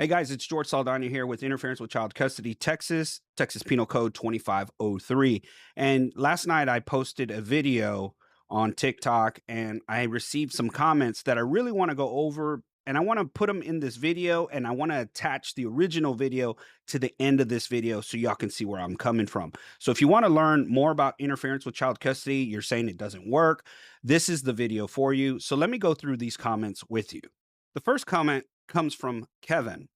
Hey guys, it's George Saldana here with Interference with Child Custody, Texas Penal Code 2503. And last night I posted a video on TikTok and I received some comments that I really want to go over. And I want to put them in this video and I want to attach the original video to the end of this video so y'all can see where I'm coming from. So if you want to learn more about interference with child custody, you're saying it doesn't work, this is the video for you. So let me go through these comments with you. The first comment comes from Kevin.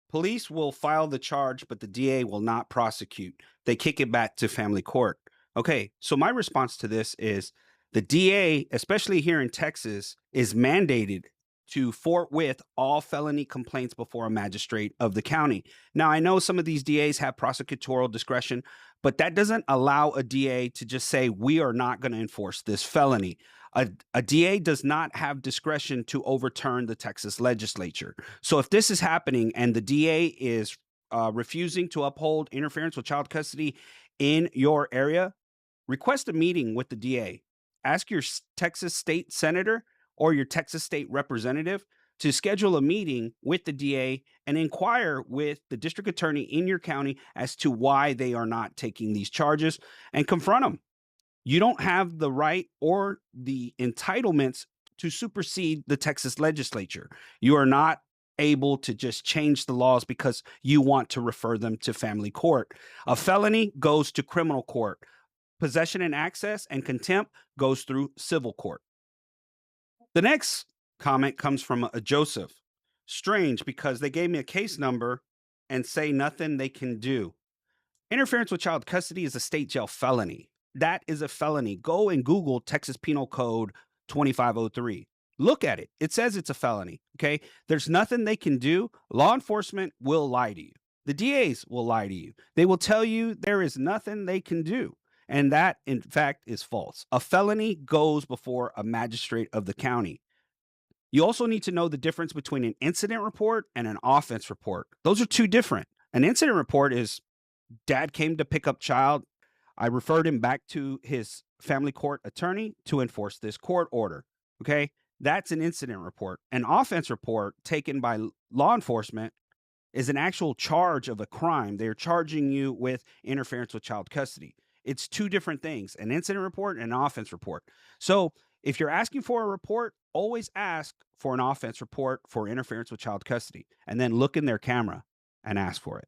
Police will file the charge, but the DA will not prosecute. They kick it back to family court. Okay, so my response to this is the DA, especially here in Texas, is mandated to forthwith all felony complaints before a magistrate of the county. Now, I know some of these DAs have prosecutorial discretion, but that doesn't allow a DA to just say, we are not going to enforce this felony. A DA does not have discretion to overturn the Texas legislature. So if this is happening and the DA is refusing to uphold interference with child custody in your area, request a meeting with the DA. Ask your Texas state senator or your Texas state representative to schedule a meeting with the DA and inquire with the district attorney in your county as to why they are not taking these charges and confront them. You don't have the right or the entitlements to supersede the Texas legislature. You are not able to just change the laws because you want to refer them to family court. A felony goes to criminal court. Possession and access and contempt goes through civil court. The next comment comes from a Joseph. Strange, because they gave me a case number and say nothing they can do. Interference with child custody is a state jail felony. That is a felony. Go and Google Texas Penal Code 2503. Look at it. It says it's a felony. Okay. There's nothing they can do. Law enforcement will lie to you. The DAs will lie to you. They will tell you there is nothing they can do. And that, in fact, is false. A felony goes before a magistrate of the county. You also need to know the difference between an incident report and an offense report. Those are two different. An incident report is dad came to pick up child. I referred him back to his family court attorney to enforce this court order. Okay. That's an incident report. An offense report taken by law enforcement is an actual charge of a crime. They're charging you with interference with child custody. It's two different things, an incident report and an offense report. So if you're asking for a report, always ask for an offense report for interference with child custody and then look in their camera and ask for it.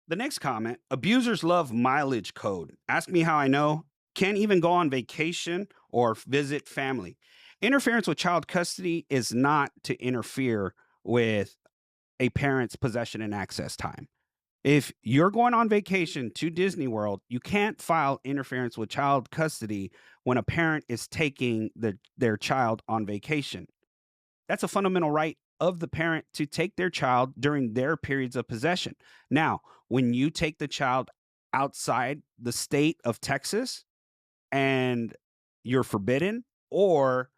The next comment, abusers love mileage code. Ask me how I know. Can't even go on vacation or visit family. Interference with child custody is not to interfere with a parent's possession and access time. If you're going on vacation to Disney World, you can't file interference with child custody when a parent is taking their child on vacation. That's a fundamental right of the parent to take their child during their periods of possession. Now, when you take the child outside the state of Texas and you're forbidden or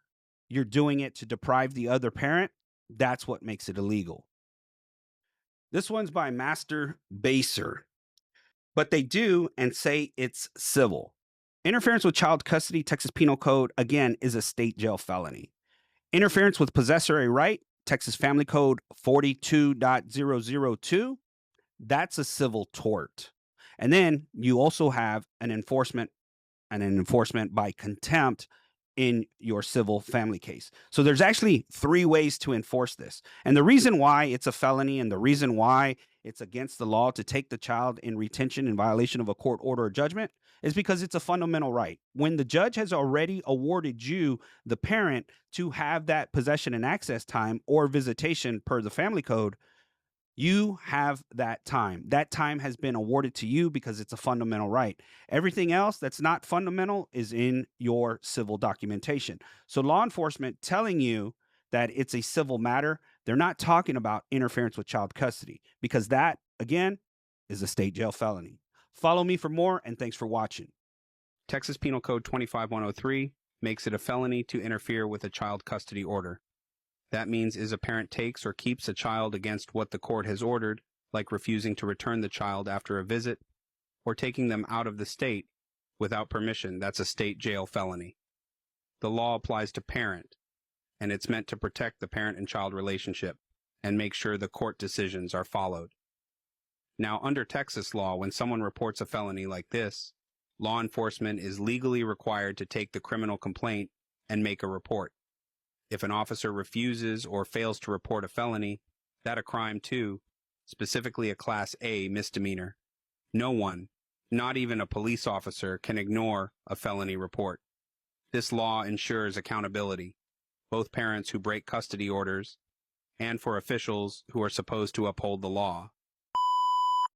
you're doing it to deprive the other parent, that's what makes it illegal. This one's by Master Baser, but they do and say it's civil. Interference with child custody, Texas Penal Code, again, is a state jail felony. Interference with possessory right, Texas Family Code 42.002, that's a civil tort. And then you also have an enforcement by contempt in your civil family case. So there's actually three ways to enforce this. And the reason why it's a felony and the reason why it's against the law to take the child in retention in violation of a court order or judgment is because it's a fundamental right. When the judge has already awarded you, the parent, to have that possession and access time or visitation per the family code, you have that time. That time has been awarded to you because it's a fundamental right. Everything else that's not fundamental is in your civil documentation. So law enforcement telling you that it's a civil matter, they're not talking about interference with child custody because that, again, is a state jail felony. Follow me for more, and thanks for watching. Texas Penal Code 25103 makes it a felony to interfere with a child custody order. That means is a parent takes or keeps a child against what the court has ordered, like refusing to return the child after a visit, or taking them out of the state without permission. That's a state jail felony. The law applies to parent, and it's meant to protect the parent and child relationship. and make sure the court decisions are followed. Now, under Texas law, when someone reports a felony like this, law enforcement is legally required to take the criminal complaint and make a report. If an officer refuses or fails to report a felony, that's a crime too, specifically a Class A misdemeanor. No one, not even a police officer, can ignore a felony report. This law ensures accountability, both parents who break custody orders and for officials who are supposed to uphold the law.